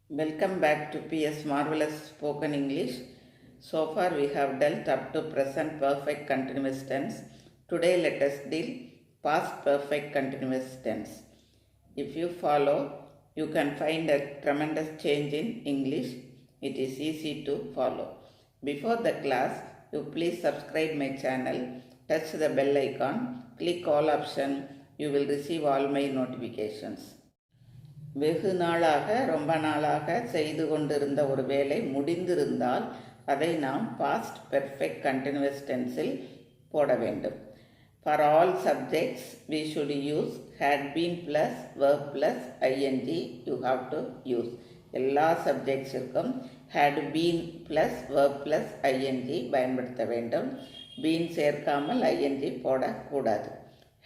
Welcome back to PS Marvelous Spoken English. So far we have dealt up to present perfect continuous tense. Today let us deal past perfect continuous tense. If you follow, you can find a tremendous change in English. It is easy to follow. Before the class, you please subscribe my channel, touch the bell icon, click all option. You will receive all my notifications. வெகு நாளாக ரொம்ப நாளாக செய்து கொண்டிருந்த ஒரு வேலை முடிந்திருந்தால் அதை நாம் பாஸ்ட் பெர்ஃபெக்ட் கண்டினியூஸ் டென்ஸில் போட வேண்டும். For all subjects we should use had been plus verb plus ING you have to use. எல்லா சப்ஜெக்ட்ஸிற்கும் had been plus verb plus ING பயன்படுத்த வேண்டும். பீன் சேர்க்காமல் ஐஎன்ஜி போடக்கூடாது.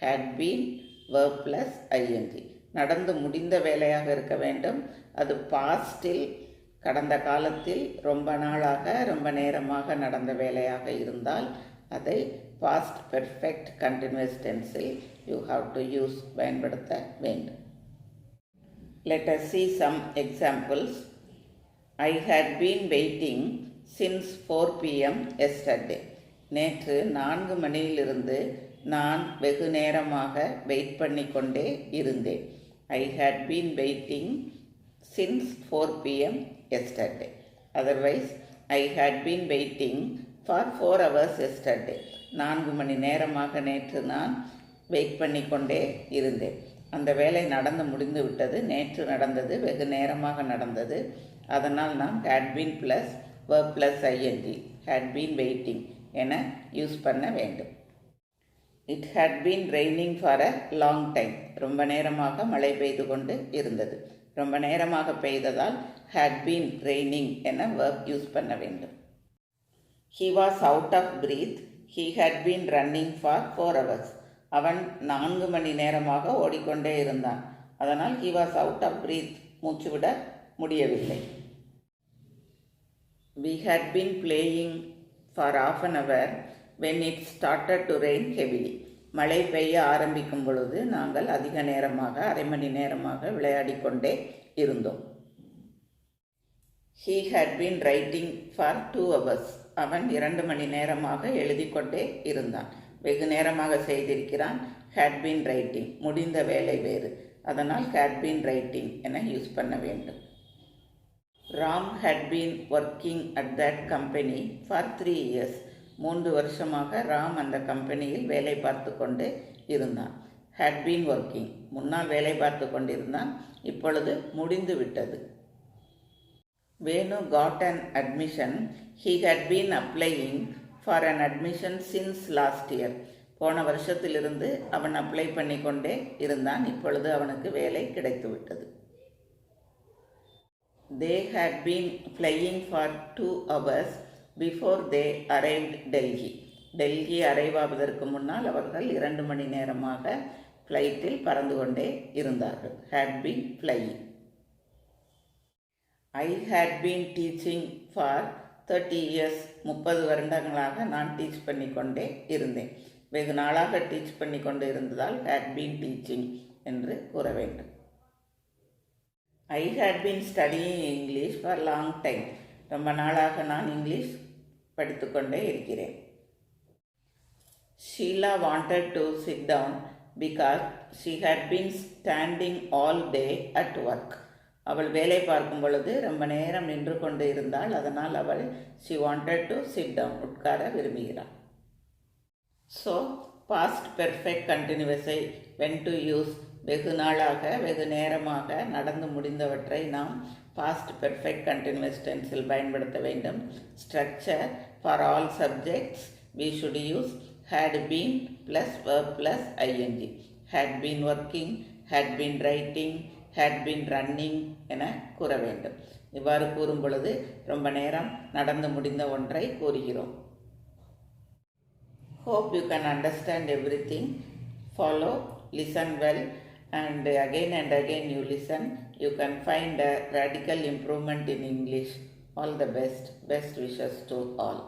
Had been verb plus ING. நடந்து முடிந்த வேலையாக இருக்க வேண்டும். அது பாஸ்டில் கடந்த காலத்தில் ரொம்ப நாளாக ரொம்ப நேரமாக நடந்த வேலையாக இருந்தால் அதை பாஸ்ட் பெர்ஃபெக்ட் கண்டினியூஸ் டென்ஸில் யூ ஹாவ் டு யூஸ் பயன்படுத்த வேண்டும். Let us see some examples. I had been waiting since 4 p.m. yesterday. நேற்று 4 மணியிலிருந்து நான் வெகு நேரமாக வெயிட் பண்ணி கொண்டே இருந்தேன். I had been waiting since 4 p.m. yesterday. Otherwise, I had been waiting for 4 hours yesterday. 4 மணி நேரமாக நேற்று நான் வெயிட் பண்ணி கொண்டே இருந்தேன். அந்த வேலை நடந்து முடிந்து விட்டது. நேற்று நடந்தது, வெகு நேரமாக நடந்தது. அதனால் நாம் had been plus verb plus ing, had been waiting என யூஸ் பண்ண வேண்டும். It had been raining for a long time. ரொம்ப நேரமாக மழை பெய்து கொண்டு இருந்தது. ரொம்ப நேரமாக பெய்ததால் had been raining என verb யூஸ் பண்ண வேண்டும். He was out of breath. He had been running for 4 hours. அவன் 4 மணி நேரமாக ஓடிக்கொண்டே இருந்தான். அதனால் he was out of breath, மூச்சு விட முடியவில்லை. We had been playing for half an hour when it started to rain heavily. மழை பெய்ய ஆரம்பிக்கும் பொழுது நாங்கள் அதிக நேரமாக அரை மணி நேரமாக விளையாடிக்கொண்டே இருந்தோம். He had been writing for 2 hours. அவன் 2 மணி நேரமாக எழுதி கொண்டே இருந்தான். வெகு நேரமாக செய்திருக்கிறான். had been writing, முடிந்த வேலை வேறு. அதனால் had been writing என யூஸ் பண்ண வேண்டும். Ram had been working at that company for 3 years. 3 வருஷமாக ராம் அந்த கம்பெனியில் வேலை பார்த்து கொண்டு இருந்தான். had been working, முன்னால் வேலை பார்த்து கொண்டிருந்தான், இப்பொழுது முடிந்து விட்டது. வேணு got an admission. He had been applying for an admission since last year. போன வருஷத்திலிருந்து அவன் அப்ளை பண்ணி கொண்டே இருந்தான், இப்பொழுது அவனுக்கு வேலை கிடைத்து விட்டது. They had been flying for 2 hours before they arrived Delhi. Delhi arrive ஆவதற்கு முன்னால் அவர்கள் 2 மணி நேரமாக ஃப்ளைட்டில் பறந்து கொண்டே இருந்தார்கள். had been flying. I had been teaching for 30 years. 30 வருடங்களாக நான் டீச் பண்ணி கொண்டே இருந்தேன். வெகு நாளாக டீச் பண்ணி கொண்டு இருந்ததால் had been teaching என்று கூற வேண்டும். I had been studying English for long time. ரொம்ப நாளாக நான் இங்கிலீஷ் படித்துக்கொண்டே இருக்கிறேன். Sheila wanted to sit down because she had been standing all day at work. அவள் வேலை பார்க்கும் பொழுது ரொம்ப நேரம் நின்று கொண்டு இருந்தாள். அதனால் அவள் she wanted to sit down, உட்கார விரும்புகிறாள். So, past perfect continuousை when to use, வெகு நாளாக வெகு நேரமாக நடந்து முடிந்தவற்றை நாம் பாஸ்ட் பெர்ஃபெக்ட் கண்டினியூஸ் டென்ஸில் பயன்படுத்த வேண்டும். Structure for all subjects we should use had been plus verb plus ing. had been working, had been writing, had been running என கூற வேண்டும். இவ்வாறு கூறும் பொழுது ரொம்ப நேரம் நடந்து முடிந்த ஒன்றை கூறுகிறோம். Hope you can understand everything. Follow, listen well, and again you listen. You can find a radical improvement in English. All the best wishes to all.